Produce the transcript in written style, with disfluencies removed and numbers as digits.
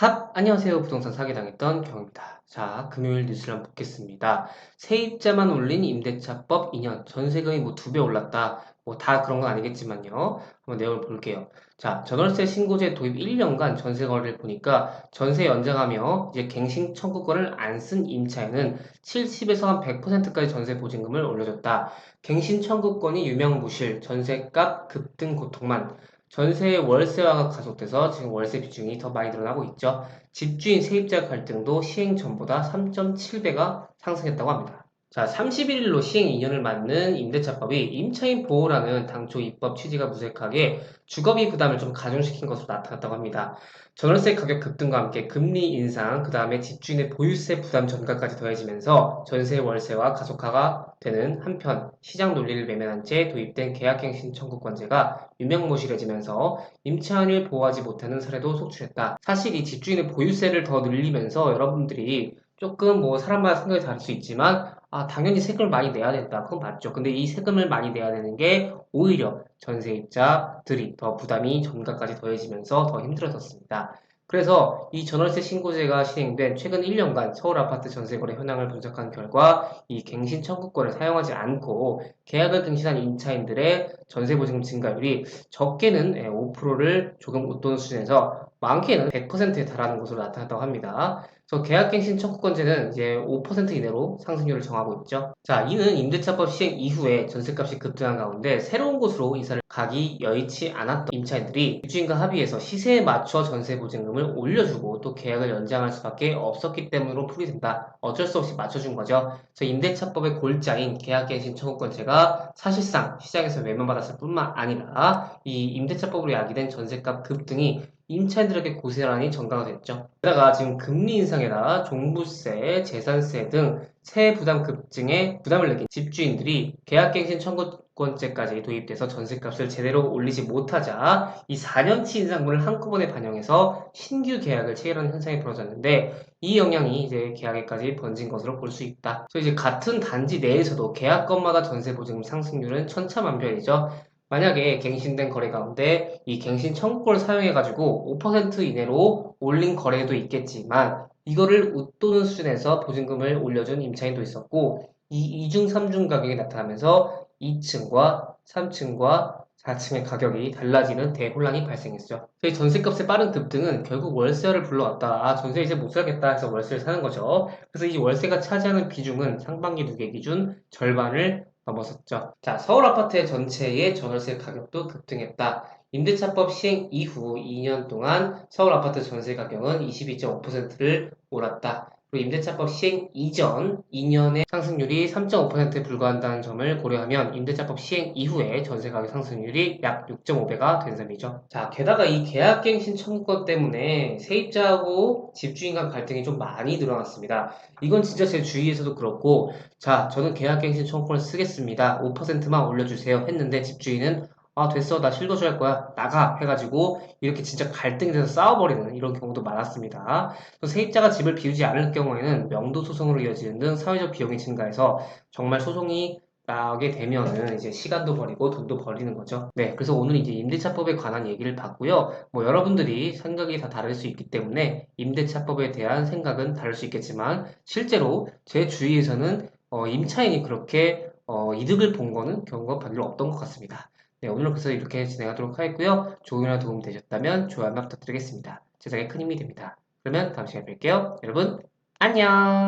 안녕하세요. 부동산 사기당했던 경입니다. 자, 금요일 뉴스를 한번 보겠습니다. 세입자만 올린 임대차법 2년, 전세금이 뭐 2배 올랐다. 뭐 다 그런 건 아니겠지만요. 한번 내용을 볼게요. 자, 전월세 신고제 도입 1년간 전세 거래를 보니까 전세 연장하며 이제 갱신 청구권을 안 쓴 임차에는 70에서 한 100%까지 전세 보증금을 올려줬다. 갱신 청구권이 유명무실, 전세값 급등 고통만 전세의 월세화가 가속돼서 지금 월세 비중이 더 많이 늘어나고 있죠. 집주인 세입자 갈등도 시행 전보다 3.7배가 상승했다고 합니다. 자, 31일로 시행 2년을 맞는 임대차법이 임차인 보호라는 당초 입법 취지가 무색하게 주거비 부담을 좀 가중시킨 것으로 나타났다고 합니다. 전월세 가격 급등과 함께 금리 인상, 그 다음에 집주인의 보유세 부담 전가까지 더해지면서 전세 월세와 가속화가 되는 한편 시장 논리를 외면한 채 도입된 계약갱신 청구권제가 유명무실해지면서 임차인을 보호하지 못하는 사례도 속출했다. 사실 이 집주인의 보유세를 더 늘리면서 여러분들이 조금 뭐 사람마다 생각이 다를 수 있지만 당연히 세금을 많이 내야 된다. 그건 맞죠. 근데 이 세금을 많이 내야 되는 게 오히려 전세입자들이 더 부담이 전가까지 더해지면서 더 힘들어졌습니다. 그래서 이 전월세 신고제가 시행된 최근 1년간 서울 아파트 전세거래 현황을 분석한 결과 이 갱신 청구권을 사용하지 않고 계약을 갱신한 임차인들의 전세보증금 증가율이 적게는 5%를 조금 웃도는 수준에서 많게는 100%에 달하는 것으로 나타났다고 합니다. 그래서 계약갱신 청구권제는 이제 5% 이내로 상승률을 정하고 있죠. 자, 이는 임대차법 시행 이후에 전세값이 급등한 가운데 새로운 곳으로 이사를 가기 여의치 않았던 임차인들이 집주인과 합의해서 시세에 맞춰 전세보증금을 올려주고 또 계약을 연장할 수밖에 없었기 때문으로 풀이된다. 어쩔 수 없이 맞춰준 거죠. 그래서 임대차법의 골자인 계약갱신 청구권제가 사실상 시장에서 외면받았을 뿐만 아니라 이 임대차법으로 야기된 전세값 급등이 임차인들에게 고스란히 전가가 됐죠. 게다가 지금 금리 인상에다가 종부세, 재산세 등 세액 부담 급증에 부담을 느낀 집주인들이 계약갱신 청구권제까지 도입돼서 전세값을 제대로 올리지 못하자 이 4년치 인상분을 한꺼번에 반영해서 신규 계약을 체결하는 현상이 벌어졌는데 이 영향이 이제 계약에까지 번진 것으로 볼 수 있다. 그래서 이제 같은 단지 내에서도 계약건마다 전세보증금 상승률은 천차만별이죠. 만약에 갱신된 거래 가운데 이 갱신 청구권을 사용해가지고 5% 이내로 올린 거래도 있겠지만 이거를 웃도는 수준에서 보증금을 올려준 임차인도 있었고 이 2중, 3중 가격이 나타나면서 2층과 3층과 4층의 가격이 달라지는 대혼란이 발생했죠. 저희 전세값의 빠른 급등은 결국 월세를 불러왔다. 전세 이제 못 살겠다 해서 월세를 사는 거죠. 그래서 이 월세가 차지하는 비중은 상반기 누계 기준 절반을 넘어섰죠. 자, 서울 아파트 전체의 전월세 가격도 급등했다. 임대차법 시행 이후 2년 동안 서울 아파트 전세 가격은 22.5%를 몰았다. 그리고 임대차법 시행 이전 2년의 상승률이 3.5%에 불과한다는 점을 고려하면 임대차법 시행 이후에 전세 가격 상승률이 약 6.5배가 된 셈이죠. 자, 게다가 이 계약갱신 청구권 때문에 세입자하고 집주인 간 갈등이 좀 많이 늘어났습니다. 이건 진짜 제 주위에서도 그렇고, 자, 저는 계약갱신 청구권을 쓰겠습니다. 5%만 올려주세요. 했는데 집주인은 됐어. 나 실거주 할 거야. 나가. 해가지고 이렇게 진짜 갈등이 돼서 싸워버리는 이런 경우도 많았습니다. 또 세입자가 집을 비우지 않을 경우에는 명도 소송으로 이어지는 등 사회적 비용이 증가해서 정말 소송이 나게 되면은 이제 시간도 버리고 돈도 버리는 거죠. 네, 그래서 오늘 이제 임대차법에 관한 얘기를 봤고요. 뭐 여러분들이 생각이 다 다를 수 있기 때문에 임대차법에 대한 생각은 다를 수 있겠지만 실제로 제 주위에서는 임차인이 그렇게 이득을 본 거는 경우가 별로 없던 것 같습니다. 네, 오늘은 그래서 이렇게 진행하도록 하겠고요. 조금이라도 도움 되셨다면 좋아요 부탁드리겠습니다. 제작에 큰 힘이 됩니다. 그러면 다음 시간에 뵐게요. 여러분, 안녕!